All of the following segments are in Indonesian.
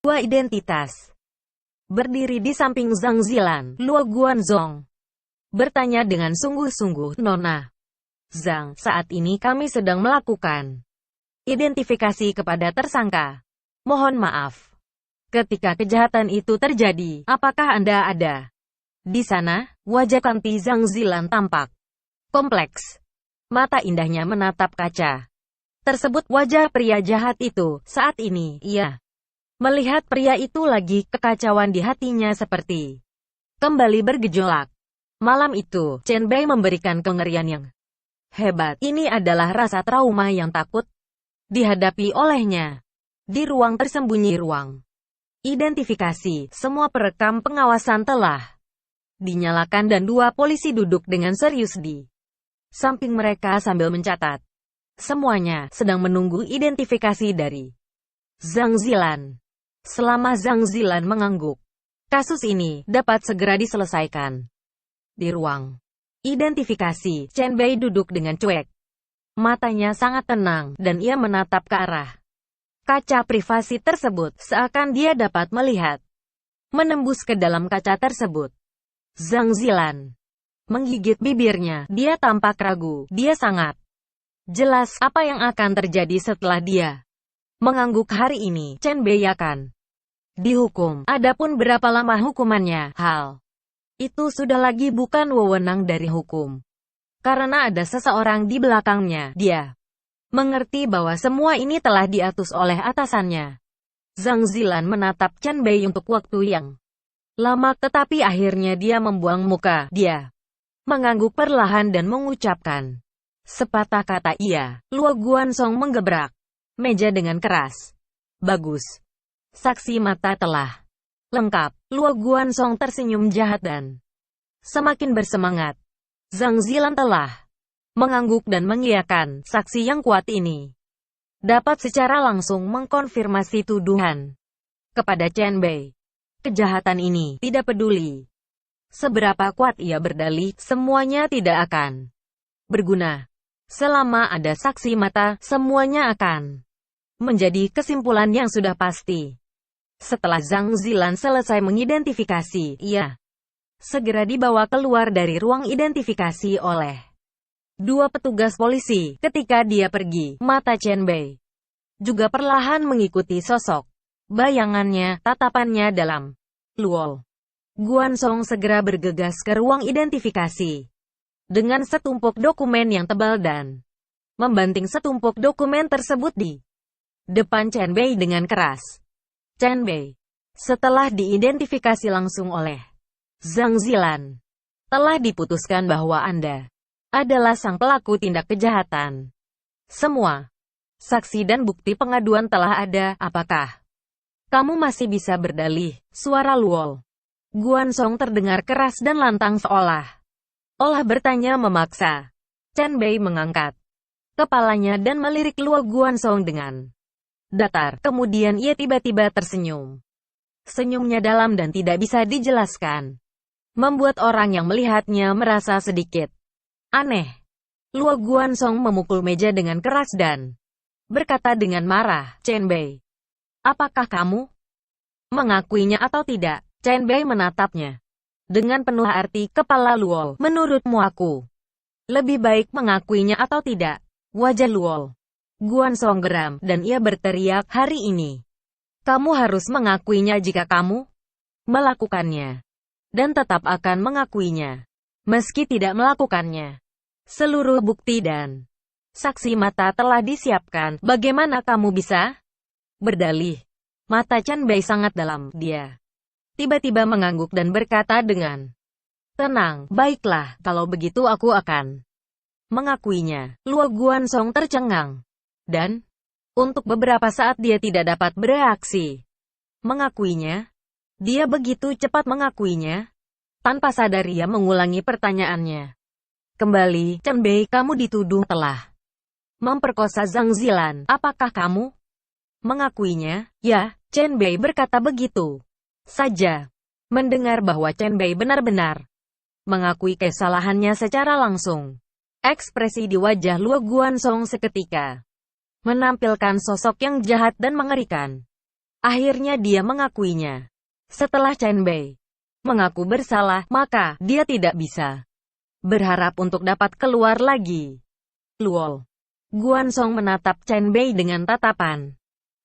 Dua identitas. Berdiri di samping Zhang Zilan, Luo Guanzhong bertanya dengan sungguh-sungguh, "Nona Zhang, saat ini kami sedang melakukan identifikasi kepada tersangka. Mohon maaf. Ketika kejahatan itu terjadi, apakah Anda ada di sana?" Wajah kanti Zhang Zilan tampak kompleks. Mata indahnya menatap kaca tersebut. Wajah pria jahat itu, saat ini, ia melihat pria itu lagi, kekacauan di hatinya seperti kembali bergejolak. Malam itu, Chen Bei memberikan kengerian yang hebat. Ini adalah rasa trauma yang takut dihadapi olehnya. Di ruang tersembunyi, ruang identifikasi, semua perekam pengawasan telah dinyalakan dan dua polisi duduk dengan serius di samping mereka sambil mencatat. Semuanya sedang menunggu identifikasi dari Zhang Zilan. Selama Zhang Zilan mengangguk, kasus ini dapat segera diselesaikan. Di ruang identifikasi, Chen Bei duduk dengan cuek. Matanya sangat tenang, dan ia menatap ke arah kaca privasi tersebut, seakan dia dapat melihat menembus ke dalam kaca tersebut. Zhang Zilan menggigit bibirnya, dia tampak ragu, dia sangat jelas apa yang akan terjadi setelah dia mengangguk hari ini. Chen Bei akan dihukum. Adapun berapa lama hukumannya, hal itu sudah lagi bukan wewenang dari hukum. Karena ada seseorang di belakangnya, dia mengerti bahwa semua ini telah diatur oleh atasannya. Zhang Zilan menatap Chen Bei untuk waktu yang lama, tetapi akhirnya dia membuang muka. Dia mengangguk perlahan dan mengucapkan sepatah kata. Luo Guanzhong menggebrak meja dengan keras. "Bagus. Saksi mata telah lengkap." Luo Guanzhong tersenyum jahat dan semakin bersemangat. Zhang Zilan telah mengangguk dan mengiyakan. Saksi yang kuat ini dapat secara langsung mengkonfirmasi tuduhan kepada Chen Bei. Kejahatan ini tidak peduli seberapa kuat ia berdalih, semuanya tidak akan berguna. Selama ada saksi mata, semuanya akan menjadi kesimpulan yang sudah pasti. Setelah Zhang Zilan selesai mengidentifikasi, ia segera dibawa keluar dari ruang identifikasi oleh dua petugas polisi. Ketika dia pergi, mata Chen Bei juga perlahan mengikuti sosok bayangannya. Tatapannya dalam. Luo Guanzhong segera bergegas ke ruang identifikasi dengan setumpuk dokumen yang tebal dan membanting setumpuk dokumen tersebut di depan Chen Bei dengan keras. "Chen Bei, setelah diidentifikasi langsung oleh Zhang Zilan, telah diputuskan bahwa Anda adalah sang pelaku tindak kejahatan. Semua saksi dan bukti pengaduan telah ada. Apakah kamu masih bisa berdalih?" Suara Luo Guanzhong terdengar keras dan lantang, seolah bertanya memaksa. Chen Bei mengangkat kepalanya dan melirik Luo Guanzhong dengan datar. Kemudian ia tiba-tiba tersenyum. Senyumnya dalam dan tidak bisa dijelaskan, membuat orang yang melihatnya merasa sedikit aneh. Luo Guanzhong memukul meja dengan keras dan berkata dengan marah, "Chen Bei, apakah kamu mengakuinya atau tidak?" Chen Bei menatapnya dengan penuh arti kepala. "Luo, menurutmu aku lebih baik mengakuinya atau tidak?" Wajah Luo Guanzhong geram, dan ia berteriak, "Hari ini kamu harus mengakuinya. Jika kamu melakukannya dan tetap akan mengakuinya meski tidak melakukannya, seluruh bukti dan saksi mata telah disiapkan. Bagaimana kamu bisa berdalih?" Mata Chen Bei sangat dalam. Dia tiba-tiba mengangguk dan berkata dengan tenang, "Baiklah, kalau begitu aku akan mengakuinya." Luo Guanzhong tercengang, dan untuk beberapa saat dia tidak dapat bereaksi. "Mengakuinya?" Dia begitu cepat mengakuinya? Tanpa sadar ia mengulangi pertanyaannya kembali. "Chen Bei, kamu dituduh telah memperkosa Zhang Zilan. Apakah kamu mengakuinya?" "Ya." Chen Bei berkata begitu saja. Mendengar bahwa Chen Bei benar-benar mengakui kesalahannya secara langsung, ekspresi di wajah Luo Guanzhong seketika menampilkan sosok yang jahat dan mengerikan. Akhirnya dia mengakuinya. Setelah Chen Bei mengaku bersalah, maka dia tidak bisa berharap untuk dapat keluar lagi. Luol. Guansong menatap Chen Bei dengan tatapan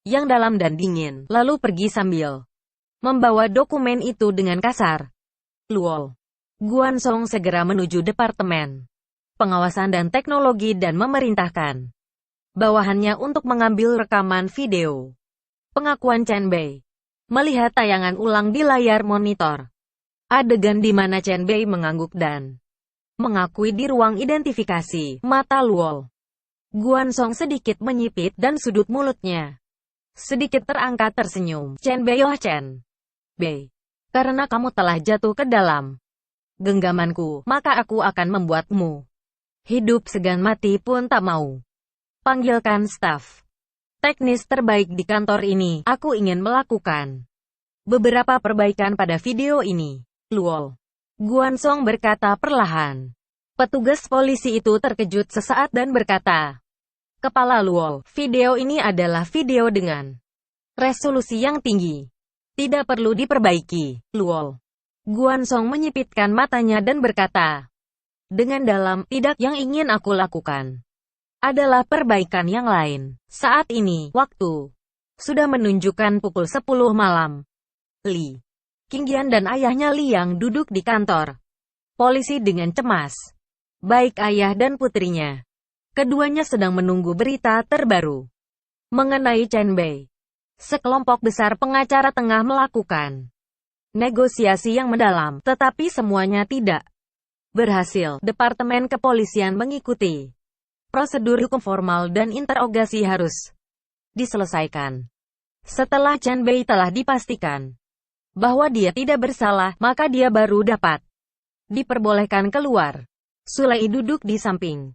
yang dalam dan dingin, lalu pergi sambil membawa dokumen itu dengan kasar. Luol. Guansong segera menuju Departemen Pengawasan dan Teknologi dan memerintahkan bawahannya untuk mengambil rekaman video pengakuan Chen Bei. Melihat tayangan ulang di layar monitor, adegan di mana Chen Bei mengangguk dan mengakui di ruang identifikasi, mata Luol Guansong sedikit menyipit dan sudut mulutnya sedikit terangkat tersenyum. Chen Bei, oh Chen Bei, karena kamu telah jatuh ke dalam genggamanku, maka aku akan membuatmu hidup segan mati pun tak mau. Panggilkan staf teknis terbaik di kantor ini, aku ingin melakukan beberapa perbaikan pada video ini. Luol Guansong berkata perlahan. Petugas polisi itu terkejut sesaat dan berkata, Kepala Luol, video ini adalah video dengan resolusi yang tinggi. Tidak perlu diperbaiki. Luol Guansong menyipitkan matanya dan berkata dengan dalam, tidak, yang ingin aku lakukan adalah perbaikan yang lain. Saat ini, waktu sudah menunjukkan pukul 10 malam. Li Qingyan dan ayahnya Liang duduk di kantor polisi dengan cemas. Baik ayah dan putrinya. Keduanya sedang menunggu berita terbaru mengenai Chen Bei. Sekelompok besar pengacara tengah melakukan negosiasi yang mendalam, tetapi semuanya tidak berhasil. Departemen Kepolisian mengikuti prosedur hukum formal dan interogasi harus diselesaikan. Setelah Chen Bei telah dipastikan bahwa dia tidak bersalah, maka dia baru dapat diperbolehkan keluar. Sulei duduk di samping.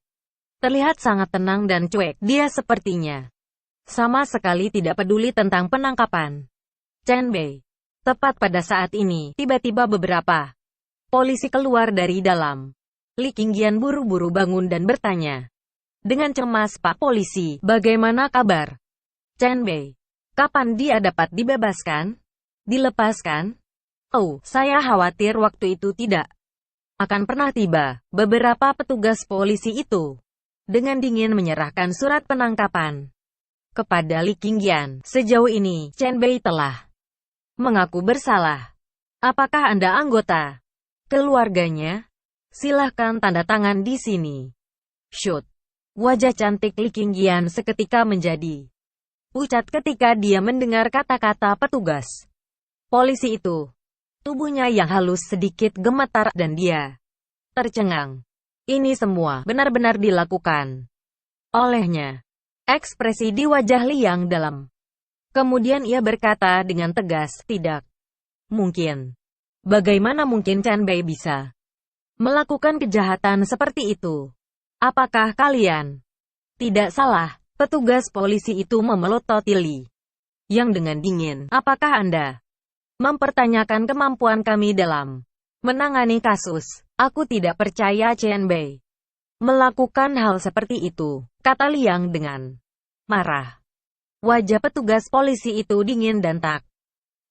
Terlihat sangat tenang dan cuek. Dia sepertinya sama sekali tidak peduli tentang penangkapan Chen Bei. Tepat pada saat ini, tiba-tiba beberapa polisi keluar dari dalam. Li Qingyan buru-buru bangun dan bertanya dengan cemas, Pak Polisi, bagaimana kabar Chen Bei? Kapan dia dapat dibebaskan? Dilepaskan? Oh, saya khawatir waktu itu tidak akan pernah tiba. Beberapa petugas polisi itu dengan dingin menyerahkan surat penangkapan kepada Li Qingyan. Sejauh ini, Chen Bei telah mengaku bersalah. Apakah Anda anggota keluarganya? Silahkan tanda tangan di sini. Shoot. Wajah cantik Li Qingyan seketika menjadi pucat ketika dia mendengar kata-kata petugas polisi itu. Tubuhnya yang halus sedikit gemetar dan dia tercengang. Ini semua benar-benar dilakukan olehnya. Ekspresi di wajah Liang dalam. Kemudian ia berkata dengan tegas, tidak mungkin. Bagaimana mungkin Chen Bei bisa melakukan kejahatan seperti itu? Apakah kalian tidak salah? Petugas polisi itu memelototi Li yang dengan dingin. Apakah Anda mempertanyakan kemampuan kami dalam menangani kasus? Aku tidak percaya Chen Bei melakukan hal seperti itu, kata Liang dengan marah. Wajah petugas polisi itu dingin dan tak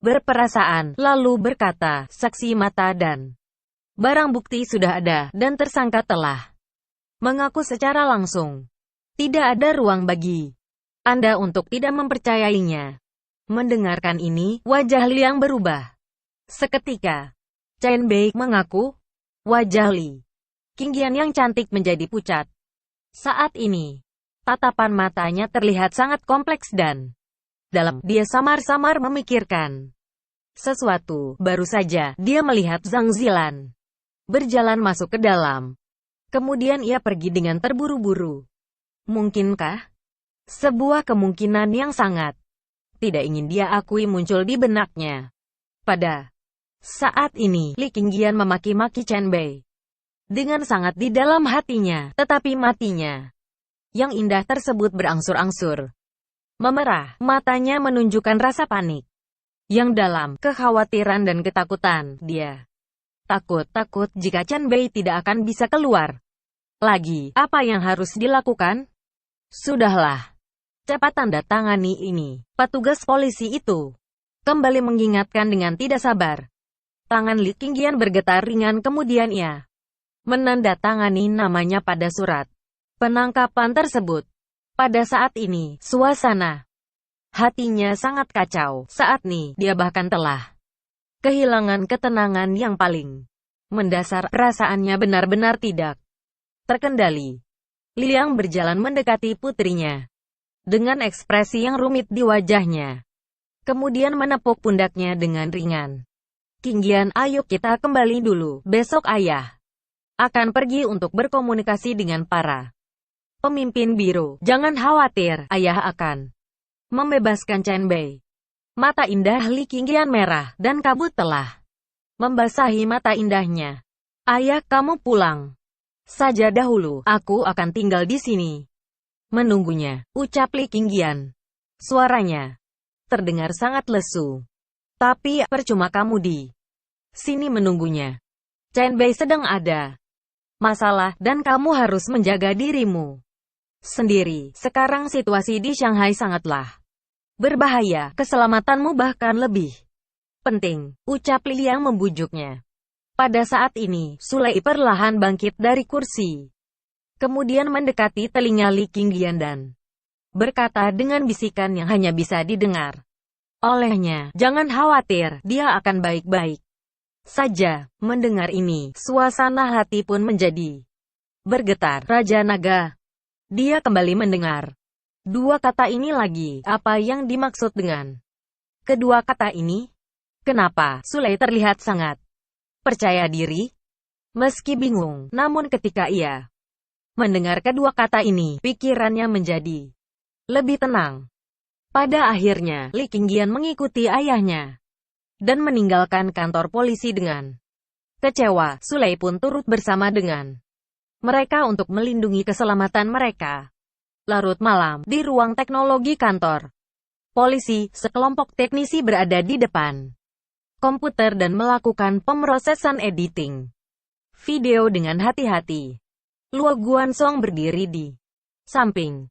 berperasaan, lalu berkata, saksi mata dan barang bukti sudah ada, dan tersangka telah mengaku secara langsung. Tidak ada ruang bagi Anda untuk tidak mempercayainya. Mendengarkan ini, wajah Liang berubah. Seketika, Chen Bei mengaku. Wajah Li Qingyan yang cantik menjadi pucat. Saat ini, tatapan matanya terlihat sangat kompleks dan dalam. Dia samar-samar memikirkan sesuatu. Baru saja, dia melihat Zhang Zilan berjalan masuk ke dalam. Kemudian ia pergi dengan terburu-buru. Mungkinkah sebuah kemungkinan yang sangat tidak ingin dia akui muncul di benaknya? Pada saat ini, Li Qingyan memaki-maki Chen Bei dengan sangat di dalam hatinya, tetapi matinya yang indah tersebut berangsur-angsur memerah. Matanya menunjukkan rasa panik yang dalam, kekhawatiran dan ketakutan. Dia takut jika Chen Bei tidak akan bisa keluar lagi. Apa yang harus dilakukan? Sudahlah. Cepat tanda tangani ini. Petugas polisi itu kembali mengingatkan dengan tidak sabar. Tangan Li Qingqian bergetar ringan, kemudian ia menandatangani namanya pada surat penangkapan tersebut. Pada saat ini, suasana hatinya sangat kacau. Saat ini, dia bahkan telah kehilangan ketenangan yang paling mendasar. Perasaannya benar-benar tidak terkendali. Liang berjalan mendekati putrinya dengan ekspresi yang rumit di wajahnya. Kemudian menepuk pundaknya dengan ringan. Qingqian, ayo kita kembali dulu. Besok ayah akan pergi untuk berkomunikasi dengan para pemimpin biru. Jangan khawatir, ayah akan membebaskan Chen Bei. Mata indah Li Qingqian merah, dan kabut telah membasahi mata indahnya. Ayah, kamu pulang saja dahulu, aku akan tinggal di sini menunggunya, ucap Li Qingqian. Suaranya terdengar sangat lesu. Tapi, percuma kamu di sini menunggunya. Chen Bei sedang ada masalah, dan kamu harus menjaga dirimu sendiri. Sekarang situasi di Shanghai sangatlah berbahaya, keselamatanmu bahkan lebih penting, ucap Li Liang membujuknya. Pada saat ini, Sulei perlahan bangkit dari kursi. Kemudian mendekati telinga Li Qingqian dan berkata dengan bisikan yang hanya bisa didengar olehnya, jangan khawatir, dia akan baik-baik saja. Mendengar ini, suasana hati pun menjadi bergetar. Raja Naga. Dia kembali mendengar dua kata ini lagi. Apa yang dimaksud dengan kedua kata ini? Kenapa Sulei terlihat sangat percaya diri? Meski bingung, namun ketika ia mendengar kedua kata ini, pikirannya menjadi lebih tenang. Pada akhirnya, Li Qingqian mengikuti ayahnya dan meninggalkan kantor polisi dengan kecewa. Sulei pun turut bersama dengan mereka untuk melindungi keselamatan mereka. Larut malam, di ruang teknologi kantor polisi, sekelompok teknisi berada di depan komputer dan melakukan pemrosesan editing video dengan hati-hati. Luo Guansong berdiri di samping.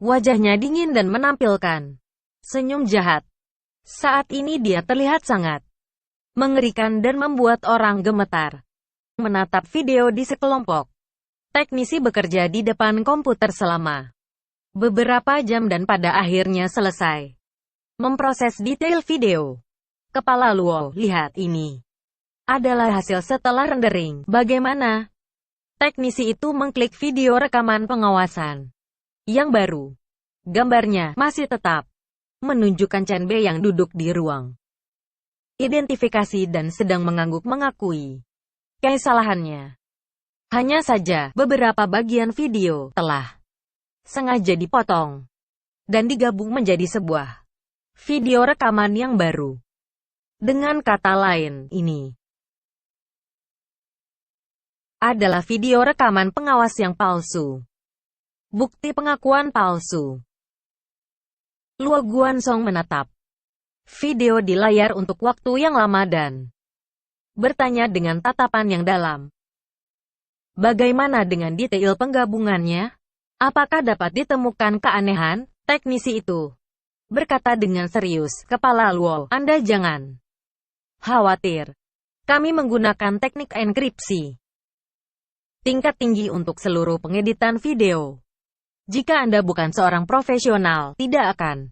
Wajahnya dingin dan menampilkan senyum jahat. Saat ini dia terlihat sangat mengerikan dan membuat orang gemetar. Menatap video di sekelompok teknisi bekerja di depan komputer selama beberapa jam dan pada akhirnya selesai memproses detail video. Kepala Luo, lihat ini adalah hasil setelah rendering. Bagaimana? Teknisi itu mengklik video rekaman pengawasan yang baru. Gambarnya masih tetap menunjukkan Chen Bei yang duduk di ruang identifikasi dan sedang mengangguk mengakui kesalahannya. Hanya saja, beberapa bagian video telah sengaja dipotong dan digabung menjadi sebuah video rekaman yang baru. Dengan kata lain, ini adalah video rekaman pengawas yang palsu. Bukti pengakuan palsu. Luo Guansong menatap video di layar untuk waktu yang lama dan bertanya dengan tatapan yang dalam. Bagaimana dengan detail penggabungannya? Apakah dapat ditemukan keanehan? Teknisi itu berkata dengan serius. Kepala Luo, Anda jangan khawatir. Kami menggunakan teknik enkripsi tingkat tinggi untuk seluruh pengeditan video. Jika Anda bukan seorang profesional, tidak akan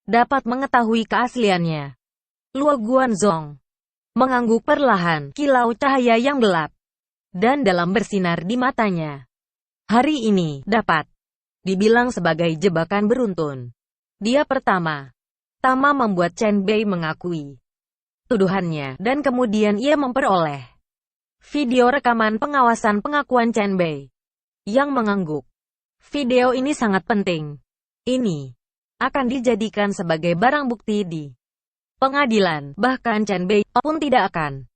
dapat mengetahui keasliannya. Luo Guanzong mengangguk perlahan, kilau cahaya yang gelap dan dalam bersinar di matanya. Hari ini dapat dibilang sebagai jebakan beruntun. Dia pertama-tama membuat Chen Bei mengakui tuduhannya, dan kemudian ia memperoleh video rekaman pengawasan pengakuan Chen Bei yang mengangguk. Video ini sangat penting. Ini akan dijadikan sebagai barang bukti di pengadilan. Bahkan Chen Bei pun tidak akan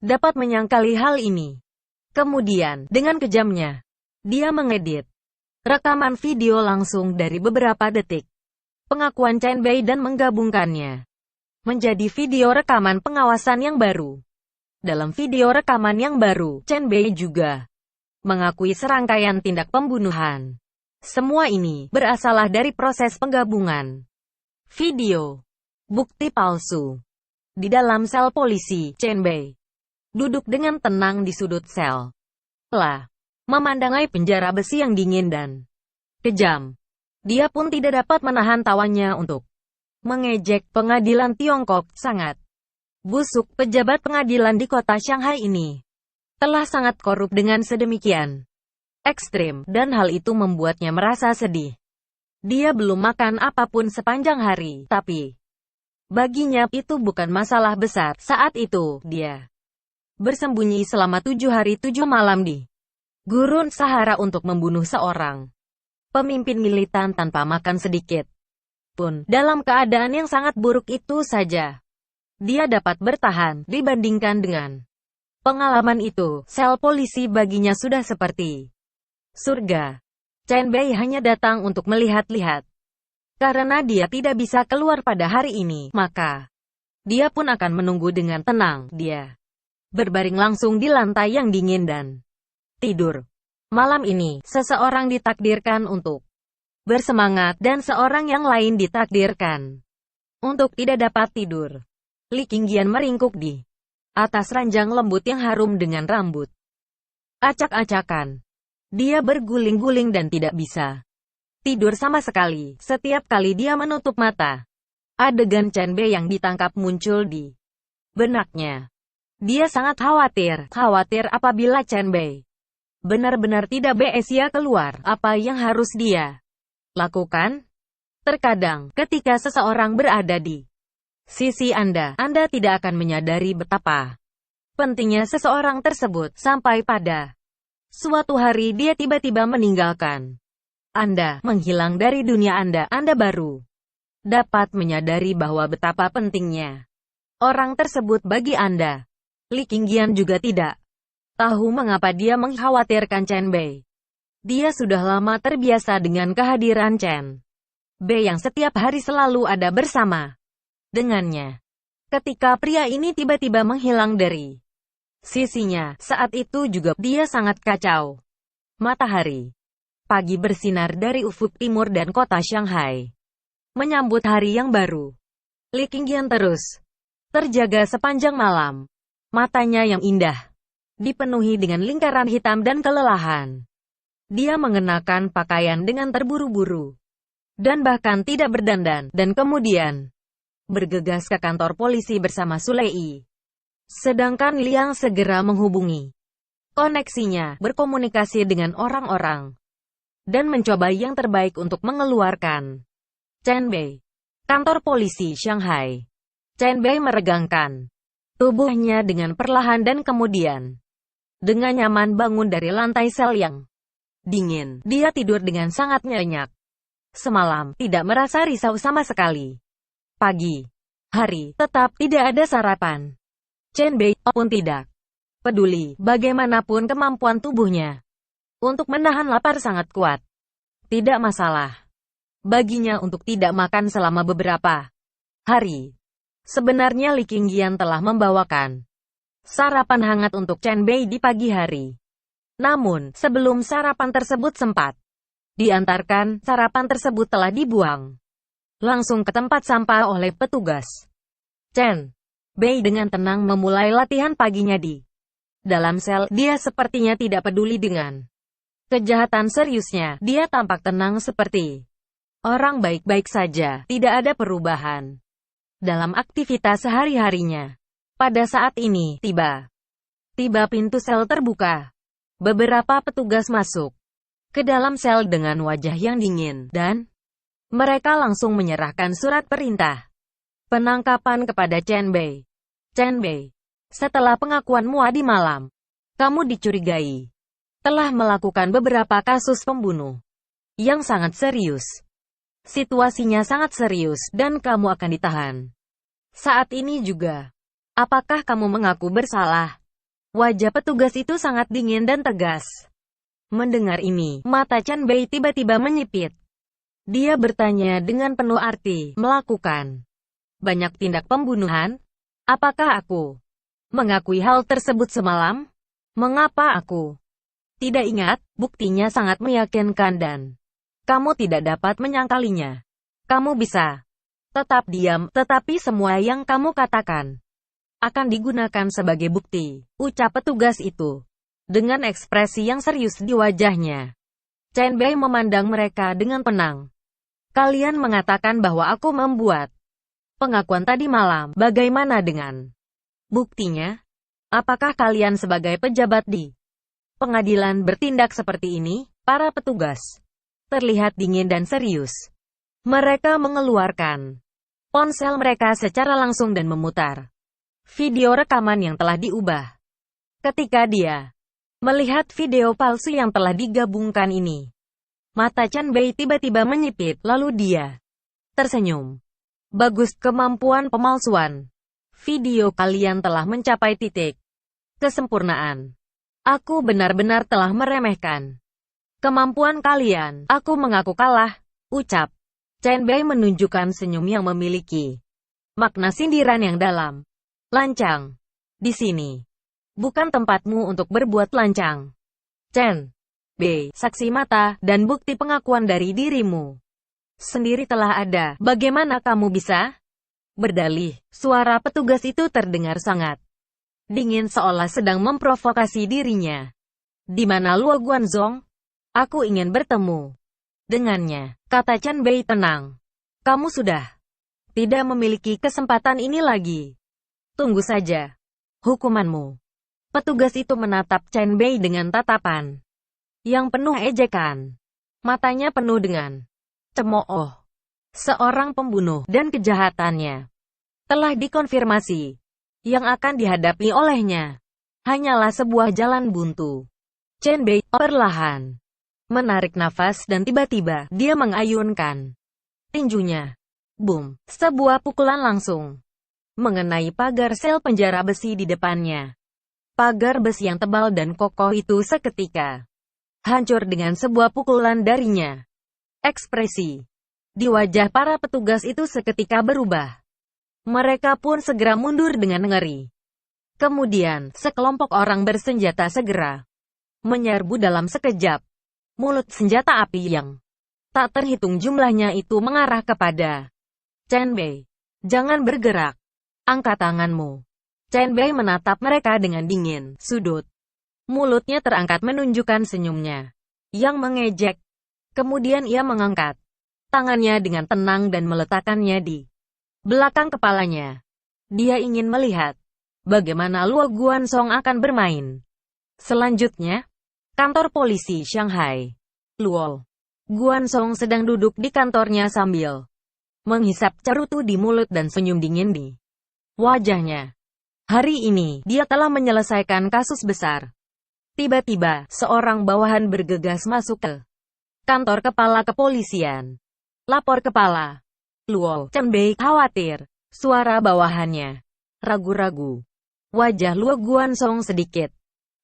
dapat menyangkali hal ini. Kemudian, dengan kejamnya, dia mengedit rekaman video langsung dari beberapa detik pengakuan Chen Bei dan menggabungkannya menjadi video rekaman pengawasan yang baru. Dalam video rekaman yang baru, Chen Bei juga mengakui serangkaian tindak pembunuhan. Semua ini berasalah dari proses penggabungan video bukti palsu. Di dalam sel polisi, Chen Bei duduk dengan tenang di sudut sel. Memandangi penjara besi yang dingin dan kejam. Dia pun tidak dapat menahan tawanya untuk mengejek pengadilan Tiongkok. Sangat busuk pejabat pengadilan di kota Shanghai ini telah sangat korup dengan sedemikian ekstrim, dan hal itu membuatnya merasa sedih. Dia belum makan apapun sepanjang hari, tapi baginya itu bukan masalah besar. Saat itu, dia bersembunyi selama 7 hari 7 malam di Gurun Sahara untuk membunuh seorang pemimpin militan tanpa makan sedikit pun. Dalam keadaan yang sangat buruk itu saja, dia dapat bertahan. Dibandingkan dengan pengalaman itu, sel polisi baginya sudah seperti surga. Chen Bei hanya datang untuk melihat-lihat. Karena dia tidak bisa keluar pada hari ini, maka dia pun akan menunggu dengan tenang. Dia berbaring langsung di lantai yang dingin dan tidur. Malam ini, seseorang ditakdirkan untuk bersemangat, dan seorang yang lain ditakdirkan untuk tidak dapat tidur. Li Qingyan meringkuk di atas ranjang lembut yang harum dengan rambut acak-acakan. Dia berguling-guling dan tidak bisa tidur sama sekali. Setiap kali dia menutup mata, adegan Chen Bei yang ditangkap muncul di benaknya. Dia sangat khawatir apabila Chen Bei benar-benar tidak bisa keluar. Apa yang harus dia lakukan? Terkadang, ketika seseorang berada di sisi Anda tidak akan menyadari betapa pentingnya seseorang tersebut, sampai pada suatu hari dia tiba-tiba meninggalkan Anda, menghilang dari dunia Anda baru dapat menyadari bahwa betapa pentingnya orang tersebut bagi Anda. Li Qingyan juga tidak tahu mengapa dia mengkhawatirkan Chen Bei. Dia sudah lama terbiasa dengan kehadiran Chen Bei yang setiap hari selalu ada bersama dengannya. Ketika pria ini tiba-tiba menghilang dari sisinya, saat itu juga dia sangat kacau. Matahari pagi bersinar dari ufuk timur dan kota Shanghai menyambut hari yang baru. Li Qingyan terus terjaga sepanjang malam. Matanya yang indah dipenuhi dengan lingkaran hitam dan kelelahan. Dia mengenakan pakaian dengan terburu-buru dan bahkan tidak berdandan, dan kemudian bergegas ke kantor polisi bersama Sulei. Sedangkan Liang segera menghubungi koneksinya, berkomunikasi dengan orang-orang, dan mencoba yang terbaik untuk mengeluarkan Chen Bei. Kantor polisi Shanghai. Chen Bei meregangkan tubuhnya dengan perlahan dan kemudian dengan nyaman bangun dari lantai sel yang dingin. Dia tidur dengan sangat nyenyak. Semalam, tidak merasa risau sama sekali. Pagi hari, tetap tidak ada sarapan. Chen Bei pun tidak peduli. Bagaimanapun kemampuan tubuhnya untuk menahan lapar sangat kuat. Tidak masalah baginya untuk tidak makan selama beberapa hari. Sebenarnya Li Qingyan telah membawakan sarapan hangat untuk Chen Bei di pagi hari. Namun, sebelum sarapan tersebut sempat diantarkan, sarapan tersebut telah dibuang langsung ke tempat sampah oleh petugas. Chen Bei dengan tenang memulai latihan paginya di dalam sel. Dia sepertinya tidak peduli dengan kejahatan seriusnya. Dia tampak tenang seperti orang baik-baik saja. Tidak ada perubahan dalam aktivitas sehari-harinya. Pada saat ini, tiba-tiba pintu sel terbuka. Beberapa petugas masuk ke dalam sel dengan wajah yang dingin, dan mereka langsung menyerahkan surat perintah penangkapan kepada Chen Bei. Chen Bei, setelah pengakuanmu tadi malam, kamu dicurigai telah melakukan beberapa kasus pembunuh yang sangat serius. Situasinya sangat serius, dan kamu akan ditahan saat ini juga. Apakah kamu mengaku bersalah? Wajah petugas itu sangat dingin dan tegas. Mendengar ini, mata Chen Bei tiba-tiba menyipit. Dia bertanya dengan penuh arti, melakukan banyak tindak pembunuhan? Apakah aku mengakui hal tersebut semalam? Mengapa aku tidak ingat? Buktinya sangat meyakinkan dan kamu tidak dapat menyangkalinya. Kamu bisa tetap diam, tetapi semua yang kamu katakan akan digunakan sebagai bukti, ucap petugas itu. Dengan ekspresi yang serius di wajahnya, Chen Bei memandang mereka dengan tenang. Kalian mengatakan bahwa aku membuat pengakuan tadi malam. Bagaimana dengan buktinya? Apakah kalian sebagai pejabat di pengadilan bertindak seperti ini? Para petugas terlihat dingin dan serius. Mereka mengeluarkan ponsel mereka secara langsung dan memutar video rekaman yang telah diubah. Ketika dia melihat video palsu yang telah digabungkan ini, mata Chen Bei tiba-tiba menyipit, lalu dia tersenyum. Bagus, kemampuan pemalsuan video kalian telah mencapai titik kesempurnaan. Aku benar-benar telah meremehkan kemampuan kalian. Aku mengaku kalah, ucap Chen Bei menunjukkan senyum yang memiliki makna sindiran yang dalam. Lancang. Di sini bukan tempatmu untuk berbuat lancang. Chen Bei, saksi mata, dan bukti pengakuan dari dirimu sendiri telah ada. Bagaimana kamu bisa berdalih? Suara petugas itu terdengar sangat dingin seolah sedang memprovokasi dirinya. Di mana Luo Guanzong? Aku ingin bertemu dengannya, kata Chen Bei tenang. Kamu sudah tidak memiliki kesempatan ini lagi. Tunggu saja hukumanmu. Petugas itu menatap Chen Bei dengan tatapan yang penuh ejekan. Matanya penuh dengan cemooh. Seorang pembunuh dan kejahatannya telah dikonfirmasi. Yang akan dihadapi olehnya hanyalah sebuah jalan buntu. Chen Bei perlahan menarik nafas dan tiba-tiba dia mengayunkan tinjunya. Boom! Sebuah pukulan langsung mengenai pagar sel penjara besi di depannya. Pagar besi yang tebal dan kokoh itu seketika hancur dengan sebuah pukulan darinya. Ekspresi di wajah para petugas itu seketika berubah. Mereka pun segera mundur dengan ngeri. Kemudian, sekelompok orang bersenjata segera menyerbu dalam sekejap. Mulut senjata api yang tak terhitung jumlahnya itu mengarah kepada Chen Bei. Jangan bergerak. Angkat tanganmu. Chen Bei menatap mereka dengan dingin. Sudut mulutnya terangkat menunjukkan senyumnya yang mengejek. Kemudian ia mengangkat tangannya dengan tenang dan meletakkannya di belakang kepalanya. Dia ingin melihat bagaimana Luo Guanzong akan bermain. Selanjutnya, kantor polisi Shanghai. Luo Guanzong sedang duduk di kantornya sambil menghisap cerutu di mulut dan senyum dingin di wajahnya. Hari ini, dia telah menyelesaikan kasus besar. Tiba-tiba, seorang bawahan bergegas masuk ke kantor kepala kepolisian. Lapor kepala. Luo Chen Bei khawatir. Suara bawahannya ragu-ragu. Wajah Luo Guanzong sedikit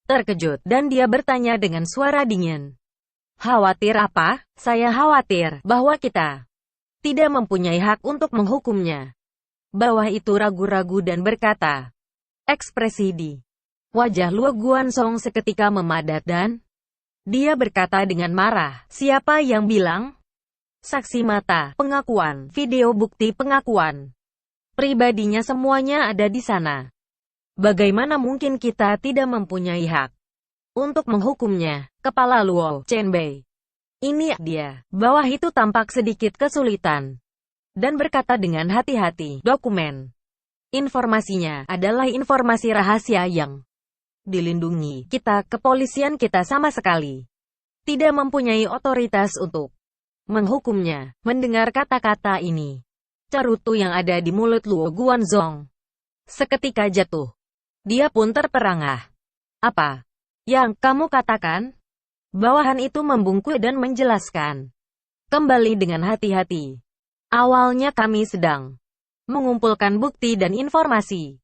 terkejut, dan dia bertanya dengan suara dingin. Khawatir apa? Saya khawatir bahwa kita tidak mempunyai hak untuk menghukumnya. Bawah itu ragu-ragu dan berkata. Ekspresi di wajah Luo Guanzong seketika memadat dan dia berkata dengan marah, siapa yang bilang? Saksi mata, pengakuan, video bukti pengakuan pribadinya semuanya ada di sana. Bagaimana mungkin kita tidak mempunyai hak untuk menghukumnya? Kepala Luo Chen Bei. Ini dia. Bawah itu tampak sedikit kesulitan dan berkata dengan hati-hati, dokumen informasinya adalah informasi rahasia yang dilindungi. Kita, kepolisian kita sama sekali tidak mempunyai otoritas untuk menghukumnya. Mendengar kata-kata ini, cerutu yang ada di mulut Luo Guanzong seketika jatuh. Dia pun terperangah. Apa yang kamu katakan? Bawahan itu membungkuk dan menjelaskan kembali dengan hati-hati. Awalnya kami sedang mengumpulkan bukti dan informasi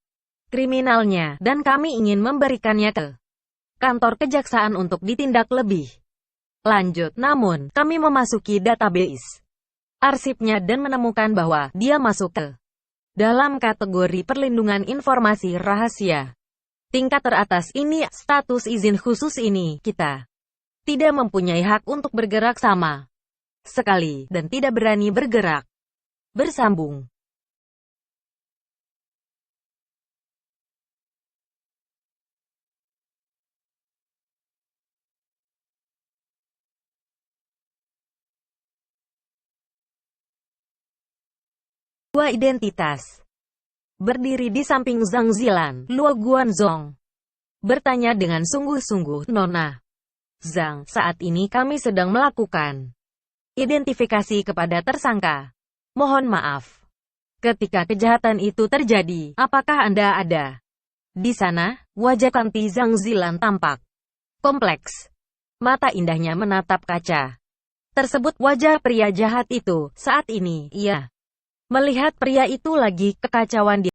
kriminalnya, dan kami ingin memberikannya ke kantor kejaksaan untuk ditindak lebih lanjut. Namun, kami memasuki database arsipnya dan menemukan bahwa dia masuk ke dalam kategori perlindungan informasi rahasia tingkat teratas. Ini status izin khusus ini. Kita tidak mempunyai hak untuk bergerak sama sekali, dan tidak berani bergerak. Bersambung. Dua identitas. Berdiri di samping Zhang Zilan, Luo Guanzong bertanya dengan sungguh-sungguh, Nona Zhang, saat ini kami sedang melakukan identifikasi kepada tersangka. Mohon maaf. Ketika kejahatan itu terjadi, apakah Anda ada di sana? Wajah kanti Zhang Zilan tampak kompleks. Mata indahnya menatap kaca tersebut. Wajah pria jahat itu, saat ini, ia melihat pria itu lagi kekacauan di